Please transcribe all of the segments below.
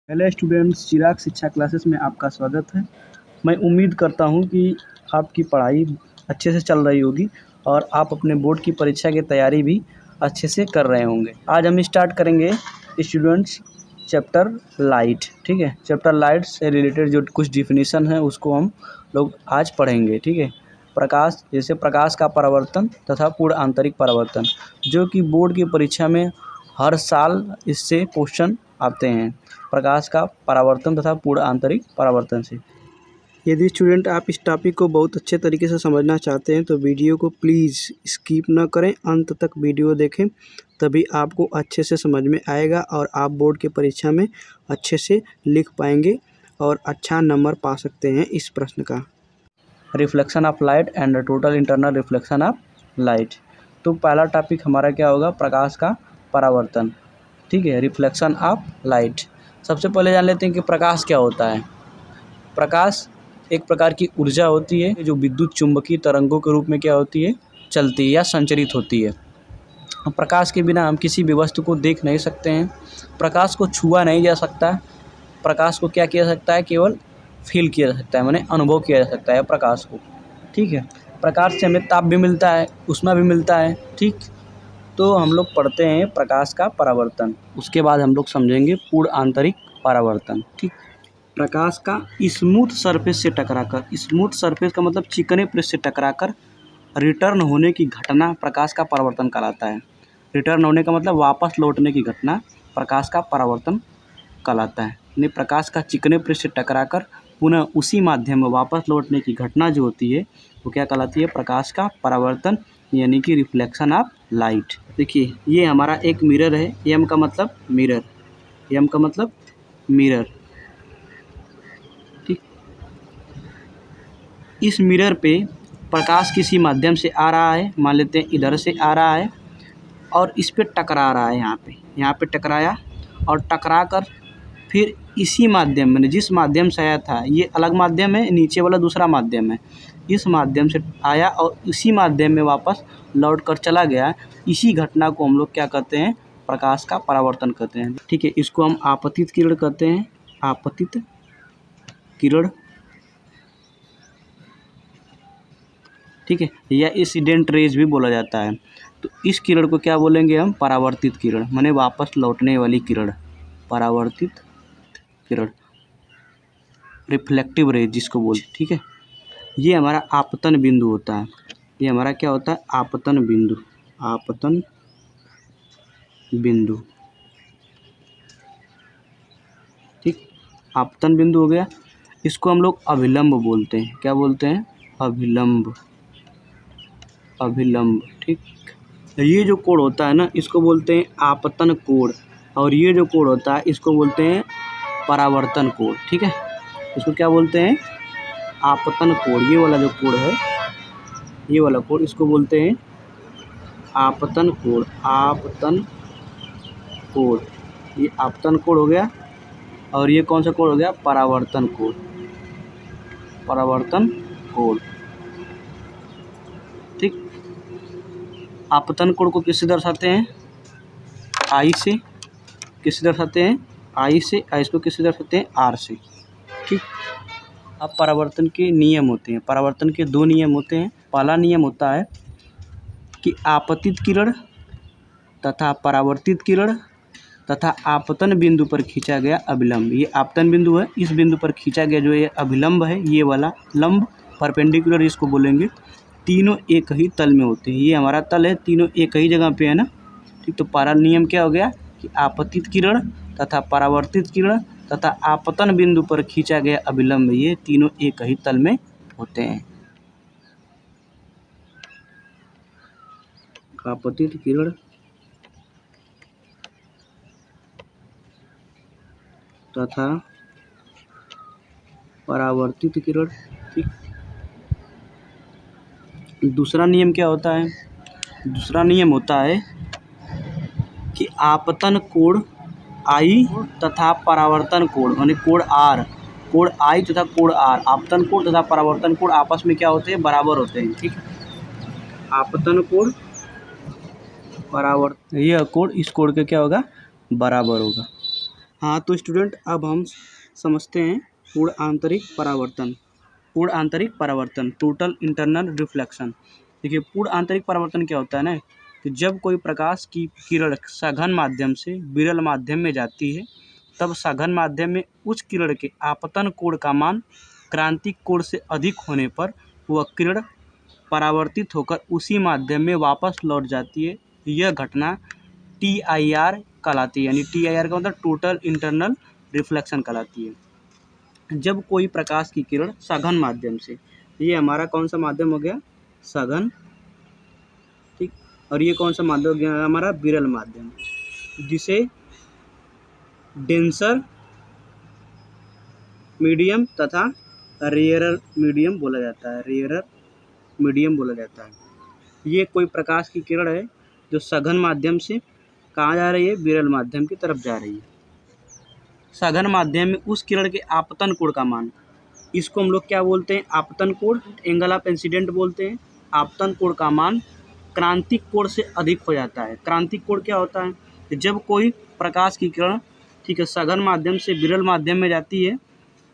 Hello students, चिराग शिक्षा classes में आपका स्वागत है। मैं उम्मीद करता हूं कि आपकी पढ़ाई अच्छे से चल रही होगी और आप अपने बोर्ड की परीक्षा की तैयारी भी अच्छे से कर रहे होंगे। आज हम स्टार्ट करेंगे स्टूडेंट्स चैप्टर लाइट। ठीक है, चैप्टर लाइट से रिलेटेड जो कुछ डिफिनीशन है उसको हम लोग आज पढ़ेंगे। ठीक है, प्रकाश, जैसे प्रकाश का परावर्तन तथा पूर्ण आंतरिक परावर्तन, जो कि बोर्ड की परीक्षा में हर साल इससे क्वेश्चन आते हैं। प्रकाश का परावर्तन तथा पूर्ण आंतरिक परावर्तन से। यदि स्टूडेंट आप इस टॉपिक को बहुत अच्छे तरीके से समझना चाहते हैं तो वीडियो को प्लीज़ स्किप न करें, अंत तक वीडियो देखें, तभी आपको अच्छे से समझ में आएगा और आप बोर्ड की परीक्षा में अच्छे से लिख पाएंगे और अच्छा नंबर पा सकते हैं इस प्रश्न का। Reflection of light and total internal reflection of light. तो पहला टॉपिक हमारा क्या होगा? प्रकाश का परावर्तन। ठीक है, रिफ्लेक्शन ऑफ लाइट। सबसे पहले जान लेते हैं कि प्रकाश क्या होता है। प्रकाश एक प्रकार की ऊर्जा होती है जो विद्युत चुंबकीय तरंगों के रूप में क्या होती है? चलती है या संचरित होती है। प्रकाश के बिना हम किसी भी वस्तु को देख नहीं सकते हैं। प्रकाश को छुआ नहीं जा सकता। प्रकाश को क्या किया जा सकता है? केवल फील किया जा सकता है, माने अनुभव किया जा सकता है प्रकाश को। ठीक है, प्रकाश से हमें ताप भी मिलता है, ऊष्मा भी मिलता है। ठीक, तो हम लोग पढ़ते हैं प्रकाश का परावर्तन, उसके बाद हम लोग समझेंगे पूर्ण आंतरिक परावर्तन। ठीक, प्रकाश का स्मूथ सरफेस से टकराकर, स्मूथ सरफेस का मतलब चिकने पृष्ठ से टकराकर रिटर्न होने की घटना प्रकाश का परावर्तन कहलाता है। रिटर्न होने का मतलब वापस लौटने की घटना प्रकाश का परावर्तन कहलाता है। यानी प्रकाश का चिकने पृष्ठ से टकराकर पुनः उसी माध्यम में वापस लौटने की घटना जो होती है वो क्या कहलाती है? प्रकाश का परावर्तन, यानी कि रिफ्लेक्शन ऑफ लाइट। देखिए, ये हमारा एक मिरर है। एम का मतलब मिरर, एम का मतलब मिरर। ठीक, इस मिरर पे प्रकाश किसी माध्यम से आ रहा है, मान लेते हैं इधर से आ रहा है और इस पे टकरा रहा है। यहाँ पे टकराया और टकरा कर फिर इसी माध्यम में, जिस माध्यम से आया था, ये अलग माध्यम है, नीचे वाला दूसरा माध्यम है, इस माध्यम से आया और इसी माध्यम में वापस लौट कर चला गया। इसी घटना को हम लोग क्या कहते हैं? प्रकाश का परावर्तन कहते हैं। ठीक है, इसको हम आपतित किरण कहते हैं, आपतित किरण। ठीक है, या इंसिडेंट रेज भी बोला जाता है। तो इस किरण को क्या बोलेंगे हम? परावर्तित किरण, माने वापस लौटने वाली किरण, परावर्तित किरण, रिफ्लेक्टिव रेज जिसको बोलते। ठीक है, ये हमारा आपतन बिंदु होता है। ये हमारा क्या होता है? आपतन बिंदु, आपतन बिंदु। ठीक, आपतन बिंदु हो गया। इसको हम लोग अभिलंब बोलते हैं। क्या बोलते हैं? अभिलंब, अभिलंब। ठीक, ये जो कोण होता है ना, इसको बोलते हैं आपतन कोण, और ये जो कोण होता है इसको बोलते हैं परावर्तन कोण। ठीक है, इसको क्या बोलते हैं? आपतन कोण। ये वाला जो कोण है, ये वाला कोण, इसको बोलते हैं आपतन कोण, आपतन कोण। ये आपतन कोण हो गया और ये कौन सा कोण हो गया? परावर्तन कोण, परावर्तन कोण। ठीक, आपतन कोण को किससे दर्शाते हैं? आई से। किससे दर्शाते हैं? आई से। इसको किससे दर्शाते हैं? आर से। ठीक, अब परावर्तन के नियम होते हैं। परावर्तन के दो नियम होते हैं। पहला नियम होता है कि आपतित किरण तथा परावर्तित किरण तथा आपतन बिंदु पर खींचा गया अभिलंब। ये आपतन बिंदु है, इस बिंदु पर खींचा गया जो ये अभिलंब है, ये वाला लंब, परपेंडिकुलर इसको बोलेंगे, तीनों एक ही तल में होते हैं। ये हमारा तल है, तीनों एक ही जगह पे है ना। ठीक, तो पहला नियम क्या हो गया कि आपतित किरण तथा परावर्तित किरण तथा आपतन बिंदु पर खींचा गया अभिलंब, ये तीनों एक ही तल में होते हैं। आपतित किरण तथा परावर्तित किरण। ठीक, दूसरा नियम क्या होता है? दूसरा नियम होता है कि आपतन कोण आई तथा परावर्तन कोण, यानी कोण आर, कोण आई तथा कोण आर, आपतन कोण तथा परावर्तन कोण आपस में क्या होते हैं? बराबर होते हैं। ठीक, आपतन कोण, परावर्तन, यह कोण इस कोण के क्या होगा? बराबर होगा। हाँ तो स्टूडेंट, अब हम समझते हैं पूर्ण आंतरिक परावर्तन। पूर्ण आंतरिक परावर्तन, टोटल इंटरनल रिफ्लेक्शन। देखिए, पूर्ण आंतरिक परावर्तन क्या होता है ना, कि जब कोई प्रकाश की किरण सघन माध्यम से विरल माध्यम में जाती है, तब सघन माध्यम में उस किरण के आपतन कोण का मान क्रांतिक कोण से अधिक होने पर वह किरण परावर्तित होकर उसी माध्यम में वापस लौट जाती है। यह घटना TIR कहलाती है, यानी TIR का मतलब टोटल इंटरनल रिफ्लेक्शन कहलाती है। जब कोई प्रकाश की किरण सघन माध्यम से, ये हमारा कौन सा माध्यम हो गया, सघन, ठीक, और ये कौन सा माध्यम हो गया हमारा, विरल माध्यम, जिसे डेंसर मीडियम तथा रेयरर मीडियम बोला जाता है। रेयरर मीडियम बोला जाता है। ये कोई प्रकाश की किरण है जो सघन माध्यम से कहाँ जा रही है, विरल माध्यम की तरफ जा रही है। सघन माध्यम में उस किरण के आपतन कोण का मान, इसको हम लोग क्या बोलते हैं, आपतन कोण, एंगल ऑफ इंसिडेंट बोलते हैं। आपतन कोण का मान क्रांतिक कोण से अधिक हो जाता है। क्रांतिक कोण क्या होता है, कि जब कोई प्रकाश की किरण, ठीक है, सघन माध्यम से विरल माध्यम में जाती है,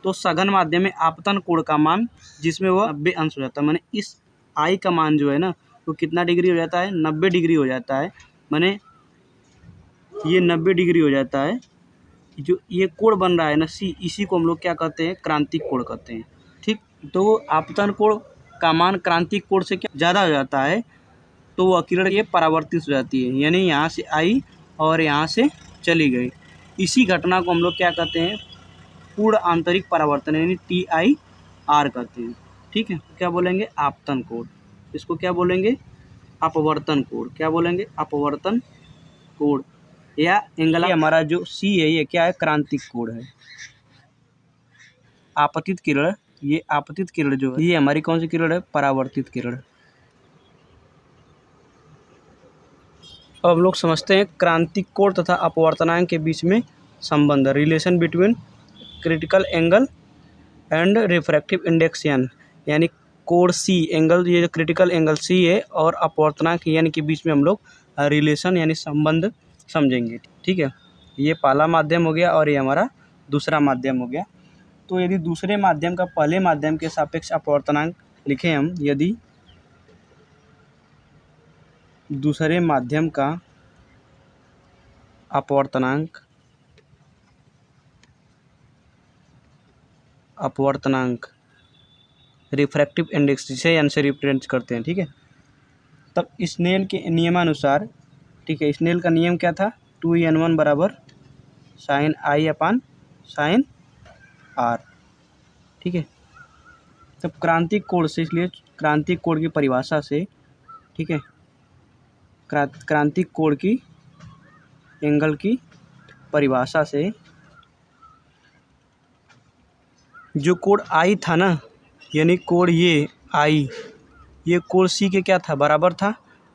तो सघन माध्यम में आपतन कोण का मान जिसमें वह 90 अंश हो जाता है। माने इस आई का मान जो है ना, वो कितना डिग्री हो जाता है, 90 डिग्री हो जाता है। माने ये 90 डिग्री हो जाता है। जो ये कोण बन रहा है ना सी, इसी को हम लोग क्या कहते हैं, क्रांतिक कोण कहते हैं। ठीक, तो आपतन कोण का मान क्रांतिक कोण से क्या ज़्यादा हो जाता है, तो वह किरण ये परावर्तित हो जाती है, यानी यहाँ से आई और यहाँ से चली गई। इसी घटना को हम लोग क्या कहते हैं, पूर्ण आंतरिक परावर्तन, यानी TIR कहते हैं। ठीक है, क्या बोलेंगे, आपतन कोण। इसको क्या बोलेंगे, अपवर्तन कोण। क्या बोलेंगे, अपवर्तन कोण, या एंगल। हमारा जो C है ये क्या है, क्रांतिक कोण है। आपतित किरण, ये आपतित किरण जो है, ये हमारी कौन सी किरण है, परावर्तित किरण। अब हम लोग समझते हैं क्रांतिक कोण तथा अपवर्तनांक के बीच में संबंध, relation between critical angle and refractive index, यानी कोण C एंगल, ये जो क्रिटिकल एंगल C है, और अपवर्तनांक यानी के बीच में हम लोग रिलेशन यानी संबंध समझेंगे। ठीक है, ये पहला माध्यम हो गया और ये हमारा दूसरा माध्यम हो गया। तो यदि दूसरे माध्यम का पहले माध्यम के सापेक्ष अपवर्तनांक लिखें हम, यदि दूसरे माध्यम का अपवर्तनांक रिफ्रैक्टिव इंडेक्स, जिसे एन से रिप्रेजेंट करते हैं। ठीक है, तब स्नेल के नियमानुसार, ठीक है, स्नेल का नियम क्या था, 2n1 बराबर sin I upon sin R। ठीक है, तब क्रांतिक कोण से, इसलिए क्रांतिक कोण की परिभाषा से, ठीक है, क्रांतिक कोण की एंगल की परिभाषा से जो कोण I था ना, यानी कोण ये I, ये कोण C के क्या था, बराबर था,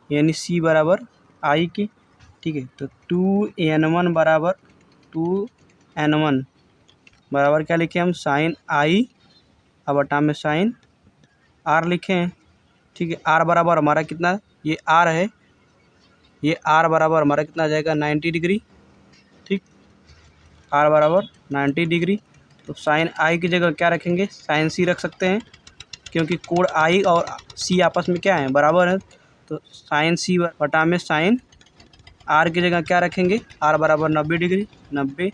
यानी C बराबर I की। ठीक है, तो 2n1 बराबर 2n1 बराबर क्या लिखे हम, साइन I अब बटा में साइन R लिखे हैं। ठीक है, R बराबर हमारा कितना, ये R है, ये R बराबर हमारा कितना आ जाएगा, 90 डिग्री। ठीक, R बराबर 90 डिग्री। तो साइन I की जगह क्या रखेंगे, साइन C रख सकते हैं, क्योंकि कोण I और C आपस में क्या है, बराबर है। तो साइन C बटा में साइन R की जगह क्या रखेंगे, R बराबर 90 डिग्री, 90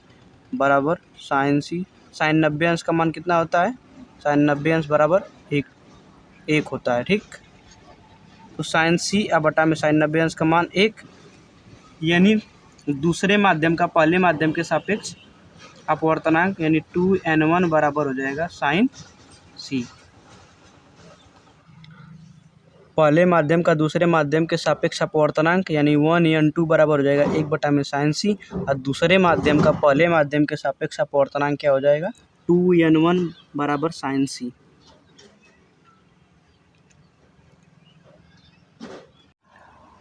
बराबर साइन C। साइन 90 अंश का मान कितना होता है, साइन 90 अंश बराबर 1 होता है। ठीक, तो साइन C अब बटा में साइन 90 अंश का मान 1, यानी दूसरे माध्यम का पहले माध्यम के सापेक्ष अपवर्तनांक, यानी 2n1 बराबर हो जाएगा साइन C। पहले माध्यम का दूसरे माध्यम के सापेक्ष अपवर्तनांक, यानी 1n2 बराबर हो जाएगा 1 बटा में साइन C, और दूसरे माध्यम का पहले माध्यम के सापेक्ष अपवर्तनांक क्या हो जाएगा, 2n1 बराबर साइन C।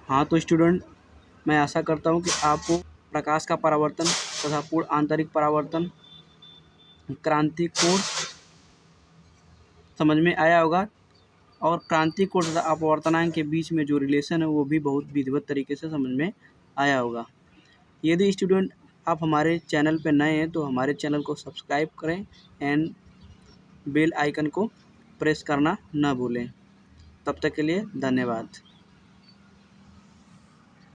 हाँ तो स्टूडेंट, मैं आशा करता हूँ कि आपको प्रकाश का परावर्तन तथा पूर्ण आंतरिक परावर्तन, क्रांतिक कोण समझ में आया होगा, और क्रांतिक कोण तथा अपवर्तनांक के बीच में जो रिलेशन है वो भी बहुत विधिवत तरीके से समझ में आया होगा। यदि स्टूडेंट आप हमारे चैनल पे नए हैं तो हमारे चैनल को सब्सक्राइब करें एंड बेल आइकन को प्रेस करना ना भूलें। तब तक के लिए धन्यवाद।